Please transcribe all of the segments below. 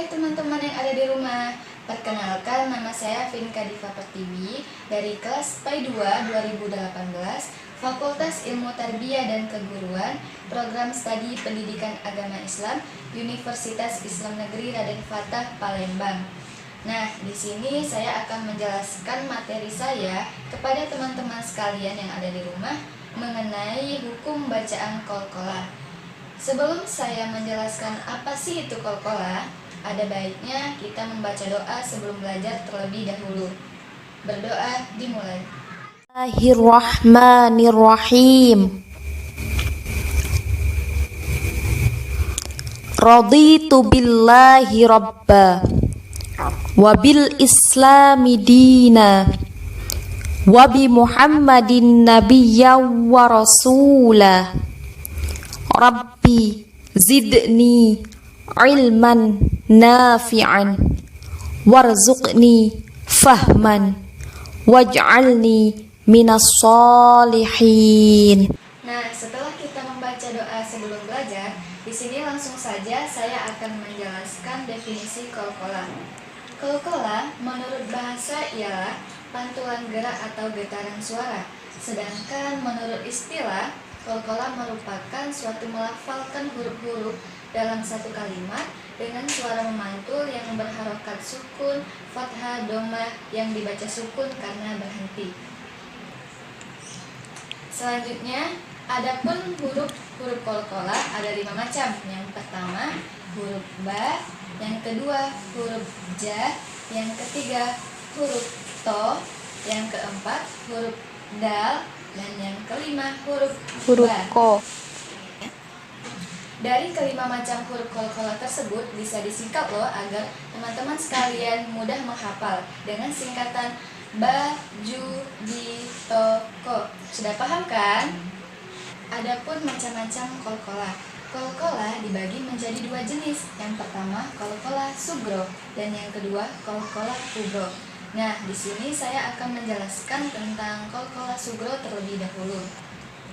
Hai teman-teman yang ada di rumah, perkenalkan nama saya Vinka Diva Pertiwi dari kelas PAI 2 2018 Fakultas Ilmu Tarbiyah dan Keguruan Program Studi Pendidikan Agama Islam Universitas Islam Negeri Raden Fatah Palembang. Nah, di sini saya akan menjelaskan materi saya kepada teman-teman sekalian yang ada di rumah mengenai hukum bacaan qalqalah. Sebelum saya menjelaskan apa sih itu qalqalah, ada baiknya kita membaca doa sebelum belajar terlebih dahulu. Berdoa dimulai. Bismillahirrahmanirrahim. Raditu billahi rabba wa bil islami dina wa bi Muhammadin nabiyya wa rasula. Rabbi zidni ilman nafi'an warzuqni fahman waj'alni minas solihin. Nah, setelah kita membaca doa sebelum belajar, di sini langsung saja saya akan menjelaskan definisi qalqalah. Qalqalah menurut bahasa ialah pantulan gerak atau getaran suara. Sedangkan menurut istilah, qalqalah merupakan suatu melafalkan huruf-huruf dalam satu kalimat dengan suara memantul yang berharokat sukun, fathah, dhammah yang dibaca sukun karena berhenti. Selanjutnya, adapun huruf qalqalah ada 5 macam. Yang pertama, huruf ba, yang kedua, huruf ja, yang ketiga, huruf to, yang keempat, huruf dal, dan yang kelima, huruf ba. Ko. Dari kelima macam huruf qalqalah tersebut bisa disingkat loh agar teman-teman sekalian mudah menghafal dengan singkatan ba, ju, di, to, ko. Sudah paham kan? Adapun macam-macam qalqalah. Qalqalah dibagi menjadi 2 jenis. Yang pertama qalqalah sugro dan yang kedua qalqalah kubro. Nah, di sini saya akan menjelaskan tentang qalqalah sugro terlebih dahulu.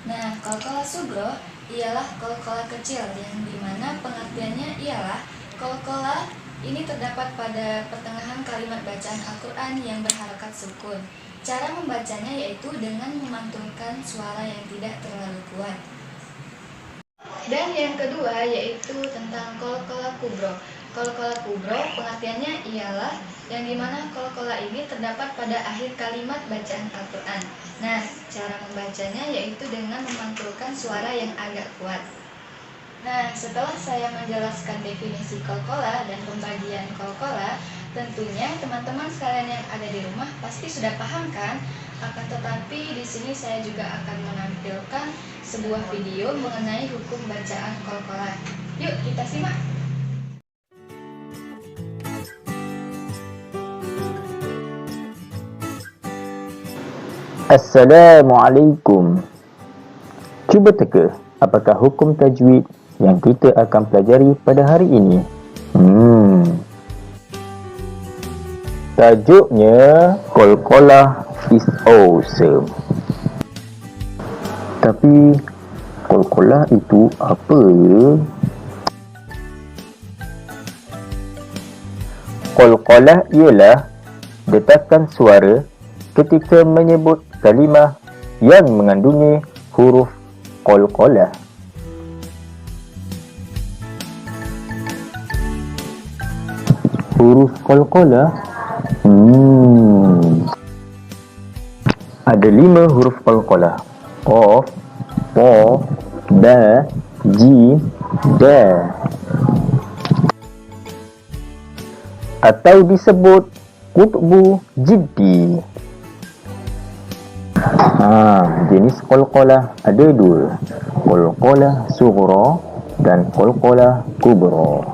Nah, qalqalah sugro ialah qalqalah kecil yang dimana pengertiannya ialah qalqalah ini terdapat pada pertengahan kalimat bacaan Al-Quran yang berharokat sukun. Cara membacanya yaitu dengan memantulkan suara yang tidak terlalu kuat. Dan yang kedua yaitu tentang qalqalah kubro. Qalqalah kubro pengertiannya ialah yang dimana qalqalah ini terdapat pada akhir kalimat bacaan Al-Quran. Nah, cara membacanya yaitu dengan memantulkan suara yang agak kuat. Nah, setelah saya menjelaskan definisi qalqalah dan pembagian qalqalah, tentunya teman-teman sekalian yang ada di rumah pasti sudah paham kan? Akan tetapi di sini saya juga akan menampilkan sebuah video mengenai hukum bacaan qalqalah. Yuk kita simak. Assalamualaikum. Cuba teka, apakah hukum tajwid yang kita akan pelajari pada hari ini? Tajuknya qalqalah is awesome. Tapi qalqalah itu apa ya? Qalqalah ialah detakan suara ketika menyebut kalimah yang mengandungi huruf qalqalah. Huruf qalqalah ada 5 huruf qalqalah: qaf, ta, ba, jim, da, atau disebut qutbu jiddi. Jenis qalqalah ada 2, qalqalah sughra dan qalqalah kubra.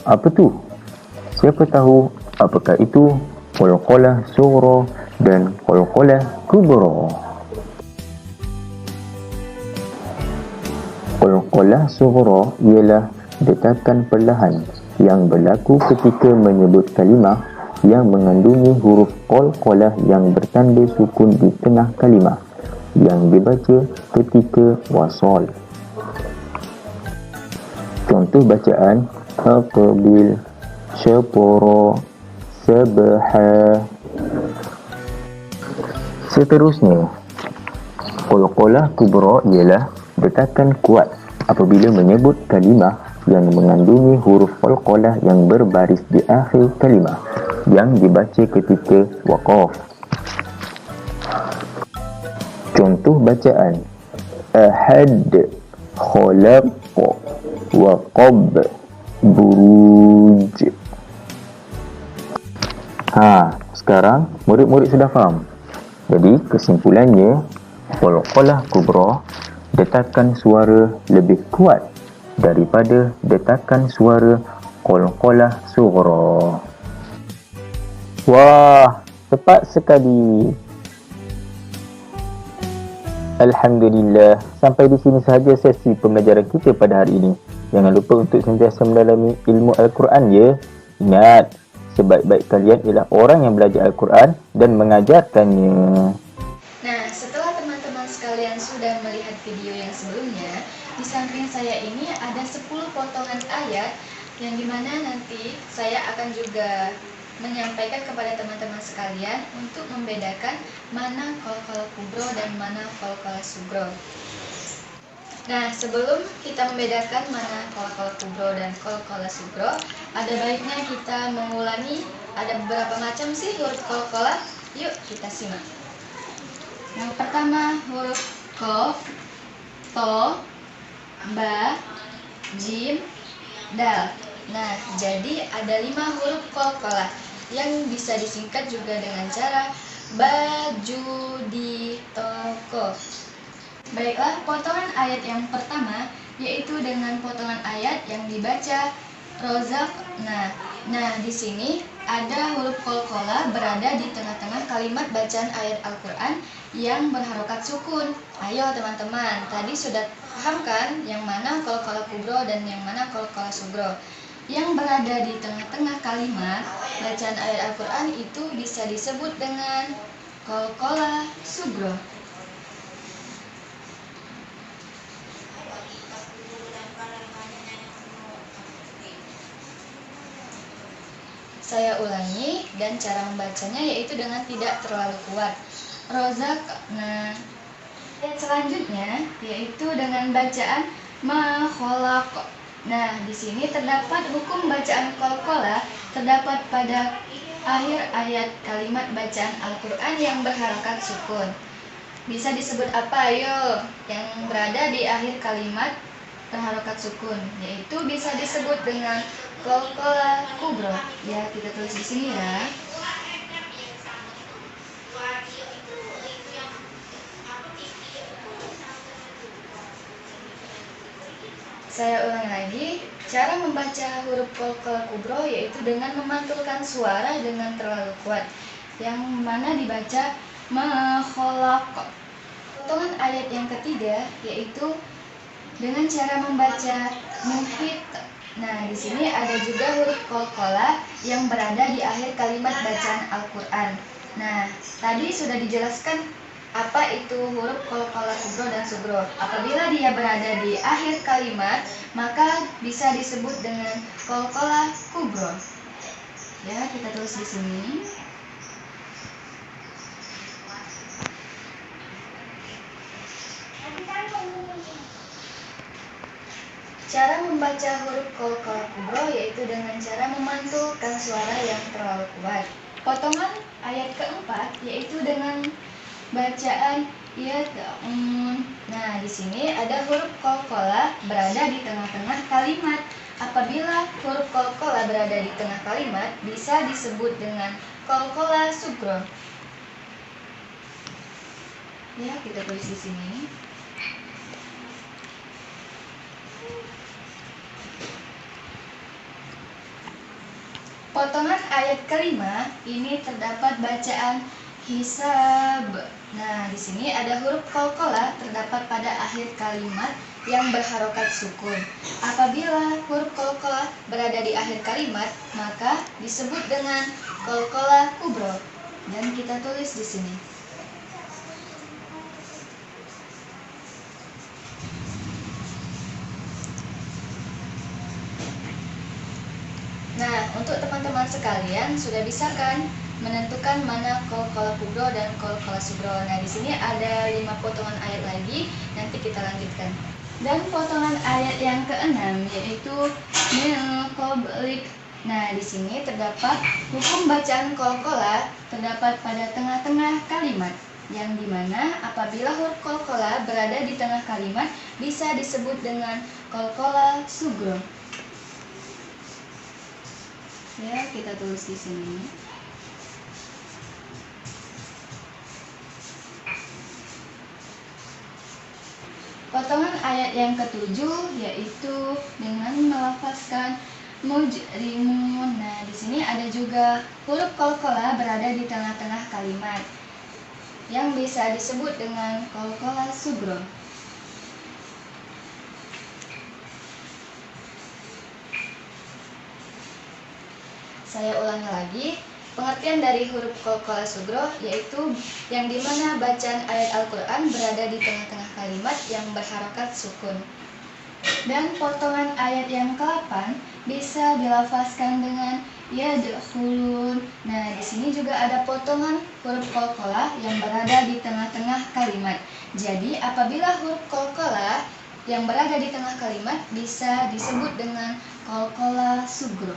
Apa tu? Siapa tahu apakah itu qalqalah sughra dan qalqalah kubra? Qalqalah sughra ialah detakan perlahan yang berlaku ketika menyebut kalimah yang mengandungi huruf qalqalah yang bertanda sukun di tengah kalimah yang dibaca ketika wasal. Contoh bacaan aqbil, syapara, sabaha. Seterusnya, qalqalah kubra ialah detakan kuat apabila menyebut kalimah yang mengandungi huruf qalqalah yang berbaris di akhir kalimah yang dibaca ketika waqaf. Contoh bacaan ahad, khalaq, waqab, buruj. Sekarang murid-murid sudah faham. Jadi kesimpulannya, qalqalah kubra detakan suara lebih kuat daripada detakan suara qalqalah sughra. Wah, tepat sekali. Alhamdulillah, sampai di sini sahaja sesi pembelajaran kita pada hari ini. Jangan lupa untuk sentiasa mendalami ilmu Al-Quran ya. Ingat, sebaik-baik kalian ialah orang yang belajar Al-Quran dan mengajarkannya. Nah, setelah teman-teman sekalian sudah melihat video yang sebelumnya, di samping saya ini ada 10 potongan ayat yang dimana nanti saya akan juga menyampaikan kepada teman-teman sekalian untuk membedakan mana qalqalah kubro dan mana qalqalah sugro. Nah, sebelum kita membedakan mana qalqalah kubro dan qalqalah sugro, ada baiknya kita mengulangi ada beberapa macam sih huruf qalqalah. Yuk kita simak. Yang pertama huruf qaf, to, ba, jim, dal. Nah, jadi ada 5 huruf qalqalah yang bisa disingkat juga dengan cara baju di toko. Baiklah, potongan ayat yang pertama yaitu dengan potongan ayat yang dibaca rozak. Nah, di sini ada huruf qalqalah berada di tengah-tengah kalimat bacaan ayat Al-Quran yang berharokat sukun. Ayo teman-teman, tadi sudah paham kan yang mana qalqalah kubro dan yang mana qalqalah sugro? Yang berada di tengah-tengah kalimat bacaan ayat Al-Quran itu bisa disebut dengan qalqalah sugro. Saya ulangi, dan cara membacanya yaitu dengan tidak terlalu kuat. Rozak. Nah, ayat selanjutnya yaitu dengan bacaan ma khalaq. Nah, di sini terdapat hukum bacaan qalqalah terdapat pada akhir ayat kalimat bacaan Al-Quran yang berharokat sukun. Bisa disebut apa ayo? Yang berada di akhir kalimat berharokat sukun, yaitu bisa disebut dengan qalqalah kubro. Ya, kita tulis di sini ya. Saya ulangi lagi, cara membaca huruf qalqalah kubro yaitu dengan memantulkan suara dengan terlalu kuat, yang mana dibaca ma khalaq. Potongan ayat yang ketiga yaitu dengan cara membaca muhit. Nah, di sini ada juga huruf qalqalah yang berada di akhir kalimat bacaan Al-Quran. Nah, tadi sudah dijelaskan apa itu huruf qalqalah kubro dan sugro. Apabila dia berada di akhir kalimat, maka bisa disebut dengan qalqalah kubro. Ya, kita tulis di sini. Cara membaca huruf qalqalah kubro yaitu dengan cara memantulkan suara yang terlalu kuat. Potongan ayat keempat yaitu dengan bacaan yad'un. Nah, di sini ada huruf qalqalah berada di tengah-tengah kalimat. Apabila huruf qalqalah berada di tengah kalimat, bisa disebut dengan qalqalah sugro. Ya, kita tulis di sini. Potongan ayat kelima ini terdapat bacaan hisab. Nah, di sini ada huruf qalqalah terdapat pada akhir kalimat yang berharokat sukun. Apabila huruf qalqalah berada di akhir kalimat, maka disebut dengan qalqalah kubro. Dan kita tulis di sini. teman-teman sekalian sudah bisa kan menentukan mana qalqalah kubro dan qalqalah sugro? Nah, di sini ada 5 potongan ayat lagi, nanti kita lanjutkan. Dan potongan ayat yang keenam yaitu min qablik. Nah, di sini terdapat hukum bacaan qalqalah terdapat pada tengah-tengah kalimat, yang dimana apabila huruf qalqalah berada di tengah kalimat bisa disebut dengan qalqalah sugro. Ya, kita tulis di sini. Potongan ayat yang ketujuh yaitu dengan melafazkan mujrimun. Nah, di sini ada juga huruf qalqalah berada di tengah-tengah kalimat yang bisa disebut dengan qalqalah sugro. Saya ulangi lagi, pengertian dari huruf qalqalah sugro yaitu yang dimana bacaan ayat Al-Quran berada di tengah-tengah kalimat yang berharokat sukun. Dan potongan ayat yang ke-8 bisa dilafazkan dengan yadkhulun. Nah, di sini juga ada potongan huruf qalqalah yang berada di tengah-tengah kalimat. Jadi, apabila huruf qalqalah yang berada di tengah kalimat bisa disebut dengan qalqalah sugro.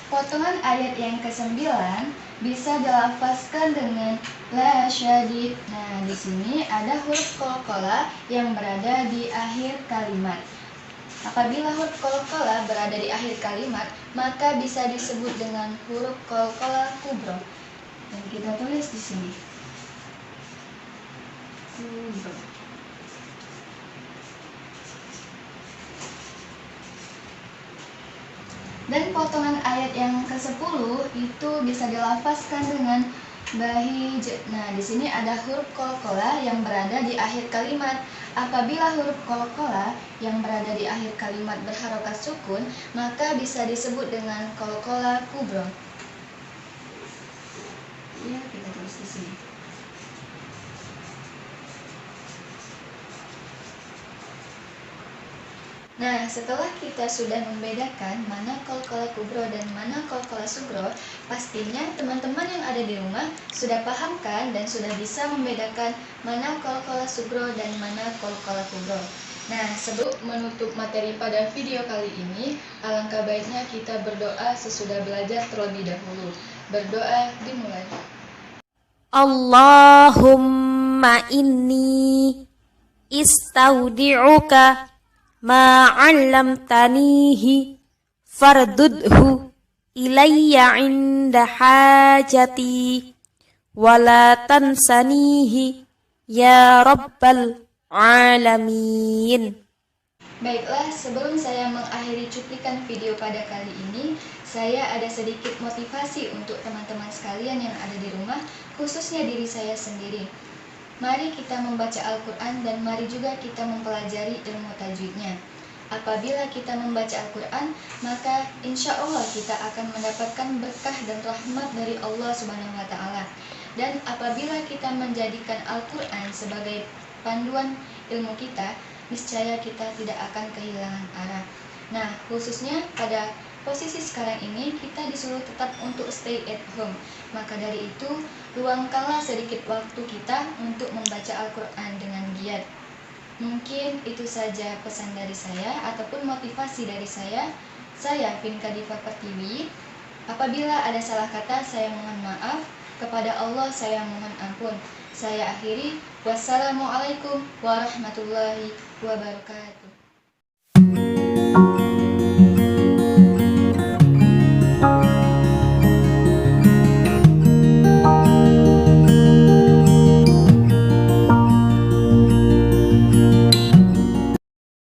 Potongan ayat yang ke-9 bisa dilafazkan dengan la syadid. Nah, di sini ada huruf qalqalah yang berada di akhir kalimat. Apabila huruf qalqalah berada di akhir kalimat, maka bisa disebut dengan huruf qalqalah kubro. Dan kita tulis di sini. Kubro. Dan potongan ayat yang ke-10 itu bisa dilafazkan dengan bahij. Nah, di sini ada huruf qalqalah yang berada di akhir kalimat. Apabila huruf qalqalah yang berada di akhir kalimat berharokat sukun, maka bisa disebut dengan qalqalah kubro. Ya, kita tulis di sini. Nah, setelah kita sudah membedakan mana qalqalah kubro dan mana qalqalah sugro, pastinya teman-teman yang ada di rumah sudah paham kan dan sudah bisa membedakan mana qalqalah sugro dan mana qalqalah kubro. Nah, sebelum menutup materi pada video kali ini, alangkah baiknya kita berdoa sesudah belajar terlebih dahulu. Berdoa dimulai. Allahumma inni istaudi'uka ma 'allamtanihi fardudhu ilayya 'inda hajati wa la tansanihi ya rabbal alamin. Baiklah, sebelum saya mengakhiri cuplikan video pada kali ini, saya ada sedikit motivasi untuk teman-teman sekalian yang ada di rumah, khususnya diri saya sendiri. Mari kita membaca Al-Quran dan mari juga kita mempelajari ilmu tajwidnya. Apabila kita membaca Al-Quran, maka insya Allah kita akan mendapatkan berkah dan rahmat dari Allah Subhanahu wa Ta'ala. Dan apabila kita menjadikan Al-Quran sebagai panduan ilmu kita, niscaya kita tidak akan kehilangan arah. Nah, khususnya pada posisi sekarang ini kita disuruh tetap untuk stay at home. Maka dari itu, luangkanlah sedikit waktu kita untuk membaca Al-Quran dengan giat. Mungkin itu saja pesan dari saya ataupun motivasi dari saya. Saya Vinka Diva Pertiwi. Apabila ada salah kata, saya mohon maaf. Kepada Allah saya mohon ampun. Saya akhiri. Wassalamualaikum warahmatullahi wabarakatuh.